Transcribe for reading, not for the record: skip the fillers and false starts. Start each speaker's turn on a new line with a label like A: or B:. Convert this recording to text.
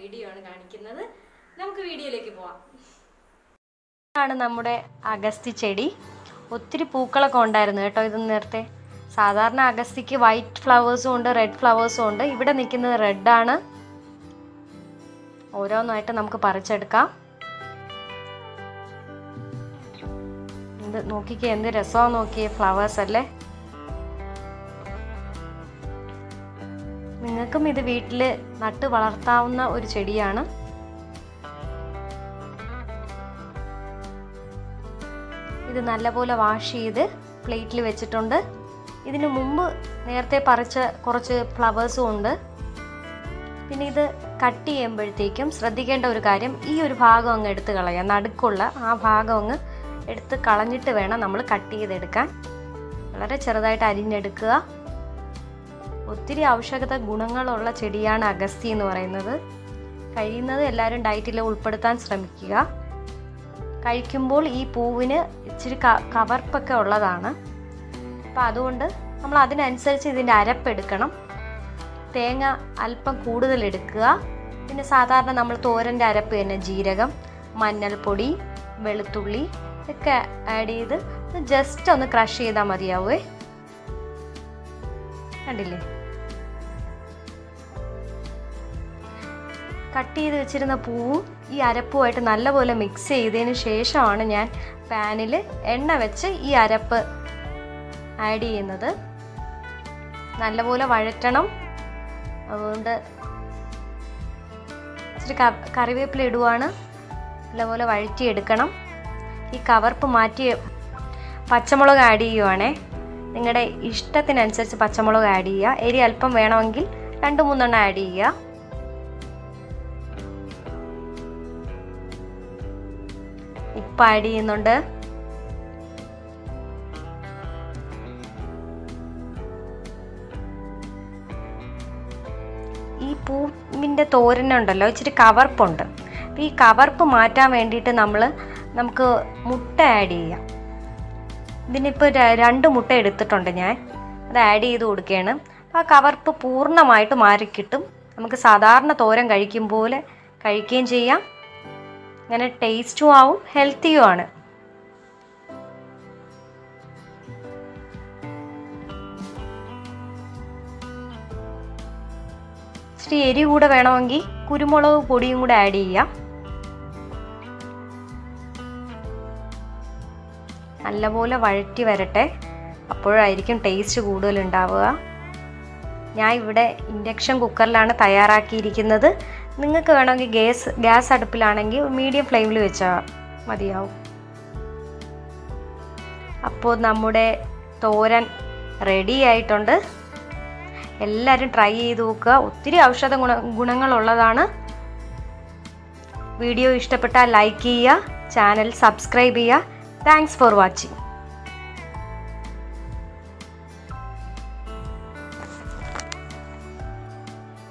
A: Video ആണ് കാണിക്കുന്നത്. നമുക്ക് വീഡിയോയിലേക്ക് പോവാം.
B: ഇതാണ് നമ്മുടെ അഗസ്തി ചെടി. ഒത്തിരി പൂക്കളൊക്കെ ഉണ്ടായിരുന്നു കേട്ടോ. ഇത് നേരത്തെ സാധാരണ അഗസ്തിക്ക് വൈറ്റ് ഫ്ലവേഴ്സും ഉണ്ട്, റെഡ് ഫ്ലവേഴ്സും ഉണ്ട്. ഇവിടെ നിൽക്കുന്നത് റെഡാണ്. ഓരോന്നായിട്ട് നമുക്ക് പറിച്ചെടുക്കാം. ഇത് നോക്കിക്കേ, എന്ത് രസമാണ് നോക്കിയേ, ഫ്ലവേഴ്സ് അല്ലേ. നിങ്ങൾക്കും ഇത് വീട്ടിൽ നട്ട് വളർത്താവുന്ന ഒരു ചെടിയാണ്. ഇത് നല്ലപോലെ വാഷ് ചെയ്ത് പ്ലേറ്റിൽ വെച്ചിട്ടുണ്ട്. ഇതിനു മുമ്പ് നേരത്തെ പറിച്ച കുറച്ച് ഫ്ലവേഴ്സും ഉണ്ട്. പിന്നെ ഇത് കട്ട് ചെയ്യുമ്പോഴത്തേക്കും ശ്രദ്ധിക്കേണ്ട ഒരു കാര്യം, ഈ ഒരു ഭാഗം അങ്ങ് എടുത്ത് കളയാം. നടുക്കുള്ള ആ ഭാഗം അങ്ങ് എടുത്ത് കളഞ്ഞിട്ട് വേണം നമ്മൾ കട്ട് ചെയ്തെടുക്കാൻ. വളരെ ചെറുതായിട്ട് അരിഞ്ഞെടുക്കുക. ഒത്തിരി ഔഷധ ഗുണങ്ങളുള്ള ചെടിയാണ് അഗസ്തി എന്ന് പറയുന്നത്. കഴിയുന്നത് എല്ലാവരും ഡയറ്റിൽ ഉൾപ്പെടുത്താൻ ശ്രമിക്കുക. കഴിക്കുമ്പോൾ ഈ പൂവിന് ഇച്ചിരി കവർപ്പൊക്കെ ഉള്ളതാണ്. അപ്പോൾ അതുകൊണ്ട് നമ്മൾ അതിനനുസരിച്ച് ഇതിൻ്റെ അരപ്പെടുക്കണം. തേങ്ങ അല്പം കൂടുതൽ എടുക്കുക. പിന്നെ സാധാരണ നമ്മൾ തോരൻ്റെ അരപ്പ് തന്നെ ജീരകം, മഞ്ഞൾപ്പൊടി, വെളുത്തുള്ളി ഒക്കെ ആഡ് ചെയ്ത് ജസ്റ്റ് ഒന്ന് ക്രഷ് ചെയ്താൽ മതിയാവേ. കണ്ടില്ലേ, കട്ട് ചെയ്ത് വെച്ചിരുന്ന പൂവും ഈ അരപ്പുമായിട്ട് നല്ലപോലെ മിക്സ് ചെയ്തതിന് ശേഷമാണ് ഞാൻ പാനിൽ എണ്ണ വെച്ച് ഈ അരപ്പ് ആഡ് ചെയ്യുന്നത്. നല്ലപോലെ വഴറ്റണം. അതുകൊണ്ട് ഇച്ചിരി കറിവേപ്പില ഇടുവാണ്. നല്ലപോലെ വഴറ്റിയെടുക്കണം. ഈ കവർപ്പ് മാറ്റി പച്ചമുളക് ആഡ് ചെയ്യുവാണേ. നിങ്ങളുടെ ഇഷ്ടത്തിനനുസരിച്ച് പച്ചമുളക് ആഡ് ചെയ്യുക. എരി അല്പം വേണമെങ്കിൽ 2-3 ആഡ് ചെയ്യുക. ഉപ്പ് ആഡ് ചെയ്യുന്നുണ്ട്. ഈ പൂവിൻ്റെ തോരനുണ്ടല്ലോ ഇച്ചിരി കവർപ്പുണ്ട്. അപ്പോൾ ഈ കവർപ്പ് മാറ്റാൻ വേണ്ടിയിട്ട് നമുക്ക് മുട്ട ആഡ് ചെയ്യാം. ഇതിനിപ്പോൾ 2 മുട്ട എടുത്തിട്ടുണ്ട് ഞാൻ. അത് ആഡ് ചെയ്ത് കൊടുക്കുകയാണ്. അപ്പോൾ ആ കവർപ്പ് പൂർണ്ണമായിട്ട് മാറിക്കിട്ടും. നമുക്ക് സാധാരണ തോരൻ കഴിക്കും പോലെ കഴിക്കുകയും ചെയ്യാം. അങ്ങനെ ടേസ്റ്റും ആവും, ഹെൽത്തിയും ആണ്. ഇച്ചിരി എരി കൂടെ വേണമെങ്കിൽ കുരുമുളക് പൊടിയും കൂടെ ആഡ് ചെയ്യാം. നല്ലപോലെ വഴറ്റി വരട്ടെ. അപ്പോഴായിരിക്കും ടേസ്റ്റ് കൂടുതലുണ്ടാവുക. ഞാൻ ഇവിടെ ഇൻഡക്ഷൻ കുക്കറിലാണ് തയ്യാറാക്കിയിരിക്കുന്നത്. നിങ്ങൾക്ക് വേണമെങ്കിൽ ഗ്യാസ് അടുപ്പിലാണെങ്കിൽ മീഡിയം ഫ്ലെയിമിൽ വെച്ചാൽ മതിയാവും. അപ്പോൾ നമ്മുടെ തോരൻ റെഡി ആയിട്ടുണ്ട്. എല്ലാവരും ട്രൈ ചെയ്ത് നോക്കുക. ഒത്തിരി ഔഷധ ഗുണങ്ങളുള്ളതാണ്. വീഡിയോ ഇഷ്ടപ്പെട്ടാൽ ലൈക്ക് ചെയ്യുക, ചാനൽ സബ്സ്ക്രൈബ് ചെയ്യുക. Thanks for watching.